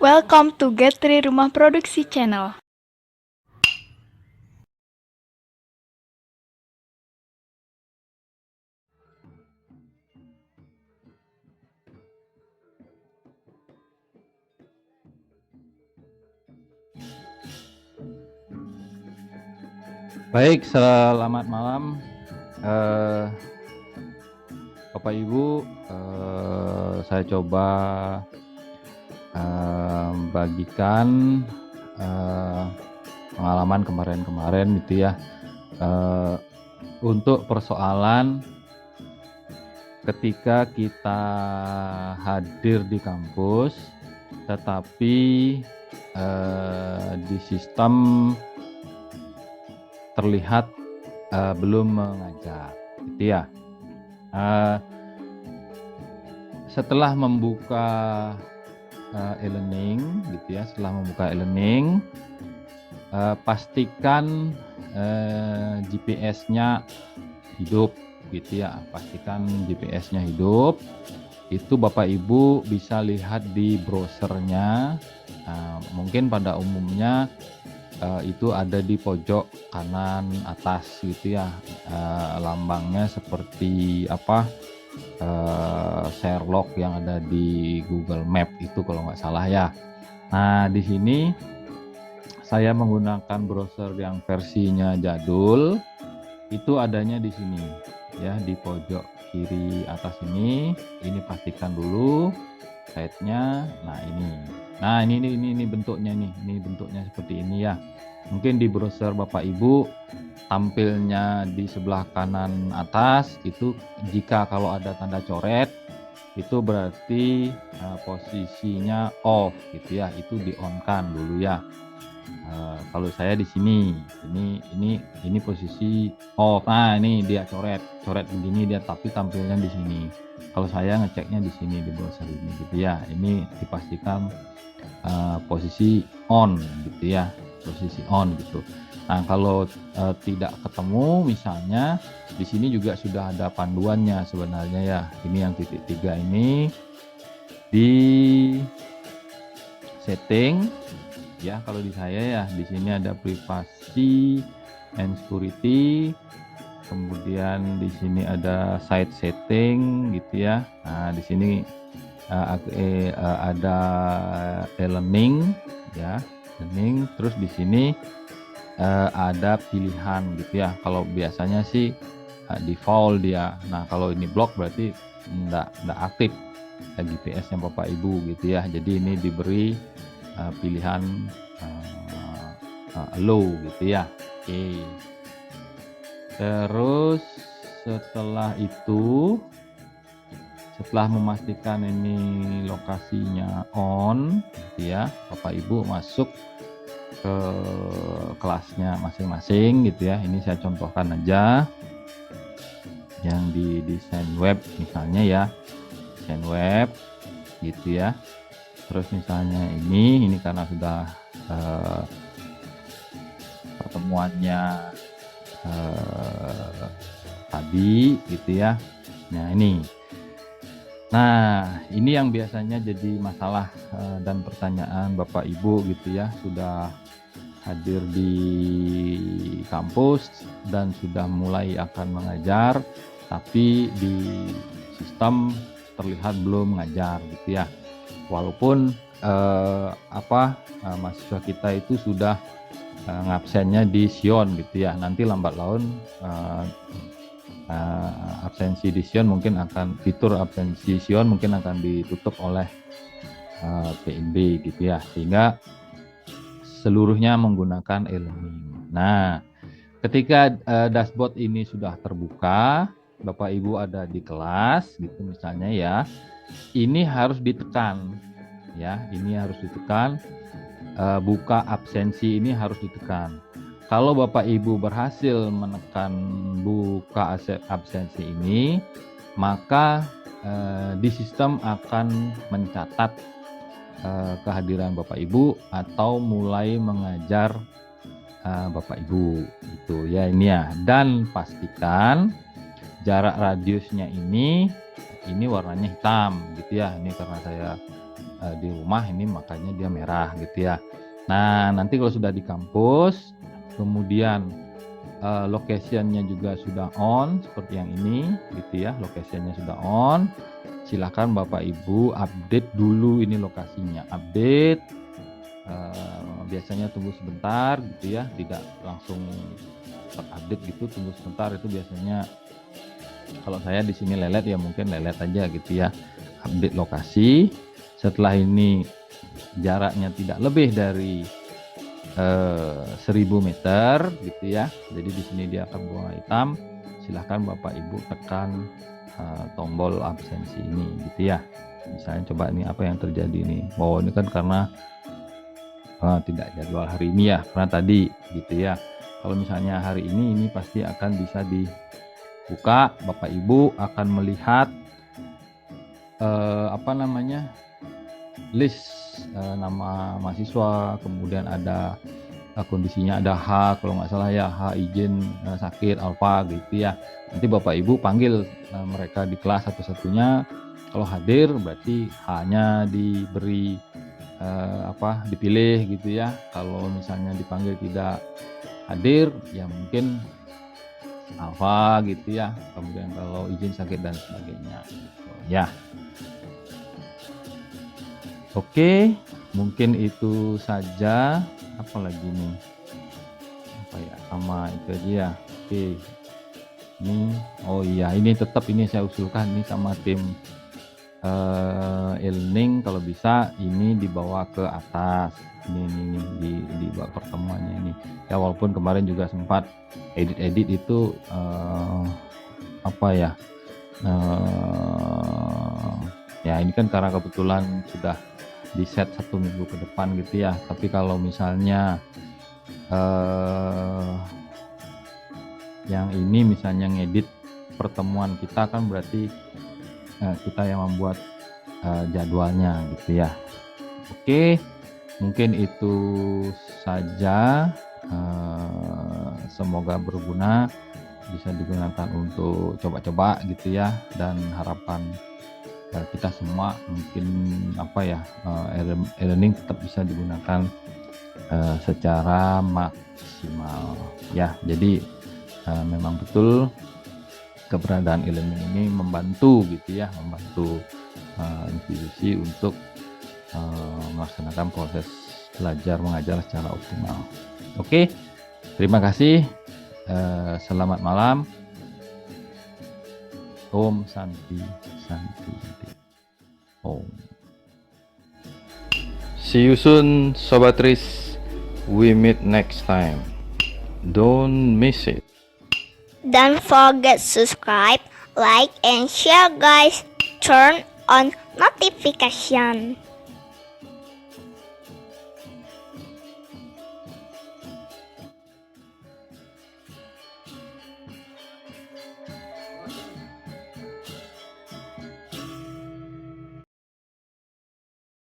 Welcome to Getri Rumah Produksi Channel. Baik, selamat malam Bapak Ibu. Saya coba bagikan pengalaman kemarin gitu ya, untuk persoalan ketika kita hadir di kampus tetapi di sistem terlihat belum mengajar gitu ya. Setelah membuka e-learning gitu ya, pastikan GPS-nya hidup gitu ya, itu Bapak Ibu bisa lihat di browsernya. Mungkin pada umumnya itu ada di pojok kanan atas gitu ya, lambangnya seperti Sherlock yang ada di Google Map itu kalau nggak salah ya. Nah, di sini saya menggunakan browser yang versinya jadul, itu adanya di sini ya, di pojok kiri atas ini pastikan dulu site-nya. Nah, ini bentuknya nih. Ini bentuknya seperti ini ya. Mungkin di browser Bapak Ibu tampilnya di sebelah kanan atas itu, jika kalau ada tanda coret itu berarti posisinya off gitu ya, itu di on kan dulu ya. Kalau saya di sini ini posisi off. Nah, ini dia coret begini dia, tapi tampilnya di sini. Kalau saya ngeceknya di sini di browser ini gitu ya. Ini dipastikan posisi on gitu ya, gitu. Nah, kalau tidak ketemu misalnya di sini juga sudah ada panduannya sebenarnya ya. Ini yang titik 3 ini di setting ya. Kalau di saya ya, di sini ada privacy and security, kemudian di sini ada site setting gitu ya. Nah, di sini ada e-learning ya, terus di sini ada pilihan gitu ya. Kalau biasanya sih default dia. Nah, kalau ini block berarti enggak aktif GPS-nya Bapak Ibu gitu ya. Jadi ini diberi pilihan low gitu ya. Oke. Terus setelah itu, setelah memastikan ini lokasinya on gitu ya, Bapak Ibu masuk ke kelasnya masing-masing gitu ya. Ini saya contohkan aja yang di desain web misalnya ya, desain web gitu ya. Terus misalnya ini karena sudah pertemuannya tadi gitu ya. Nah, ini yang biasanya jadi masalah dan pertanyaan Bapak Ibu gitu ya, sudah hadir di kampus dan sudah mulai akan mengajar, tapi di sistem terlihat belum mengajar gitu ya. Walaupun mahasiswa kita itu sudah ngabsennya di Sion gitu ya. Nanti lambat laun absensi di Sion mungkin akan, fitur absensi Sion mungkin akan ditutup oleh PNB gitu ya, sehingga seluruhnya menggunakan e-learning. Nah, ketika dashboard ini sudah terbuka, Bapak Ibu ada di kelas gitu misalnya ya, ini harus ditekan ya, buka absensi ini harus ditekan. Kalau Bapak Ibu berhasil menekan buka absensi ini, maka di sistem akan mencatat kehadiran Bapak Ibu atau mulai mengajar Bapak Ibu itu ya, ini ya. Dan pastikan jarak radiusnya ini warnanya hitam gitu ya. Ini karena saya di rumah ini makanya dia merah gitu ya. Nah, nanti kalau sudah di kampus, kemudian location-nya juga sudah on seperti yang ini gitu ya, location-nya sudah on. Silakan Bapak Ibu update dulu ini lokasinya, update. Biasanya tunggu sebentar gitu ya, tidak langsung update gitu, tunggu sebentar. Itu biasanya kalau saya di sini lelet ya mungkin lelet aja gitu ya. Update lokasi. Setelah ini jaraknya tidak lebih dari 1000 meter gitu ya. Jadi di sini dia akan berwarna hitam. Silahkan Bapak Ibu tekan tombol absensi ini gitu ya. Misalnya coba ini apa yang terjadi nih. Oh ini kan karena tidak jadwal hari ini ya, karena tadi gitu ya. Kalau misalnya hari ini pasti akan bisa dibuka. Bapak Ibu akan melihat list nama mahasiswa, kemudian ada kondisinya, ada H kalau nggak salah ya, H izin sakit alfa gitu ya. Nanti Bapak Ibu panggil mereka di kelas satu-satunya. Kalau hadir berarti H-nya diberi dipilih gitu ya. Kalau misalnya dipanggil tidak hadir ya mungkin alfa gitu ya. Kemudian kalau izin sakit dan sebagainya gitu, ya. Oke, mungkin itu saja. Apa lagi nih? Apa ya? Sama itu aja ya. Oke. Ini, oh iya, ini tetap ini saya usulkan ini sama tim e-learning kalau bisa ini dibawa ke atas. Ini dibawa pertemuannya ini. Ya walaupun kemarin juga sempat edit itu ya ini kan karena kebetulan sudah di set 1 minggu ke depan gitu ya. Tapi kalau misalnya yang ini misalnya ngedit pertemuan kita kan berarti kita yang membuat jadwalnya gitu ya. Oke, mungkin itu saja. Semoga berguna, bisa digunakan untuk coba-coba gitu ya, dan harapan kita semua mungkin e-learning tetap bisa digunakan secara maksimal ya. Jadi memang betul keberadaan e-learning ini membantu gitu ya, membantu institusi untuk melaksanakan proses belajar mengajar secara optimal. Oke, terima kasih. Selamat malam. Om Santi Santi Om. See you soon, Sobatris. We meet next time. Don't miss it. Don't forget subscribe, like, and share guys. Turn on notification.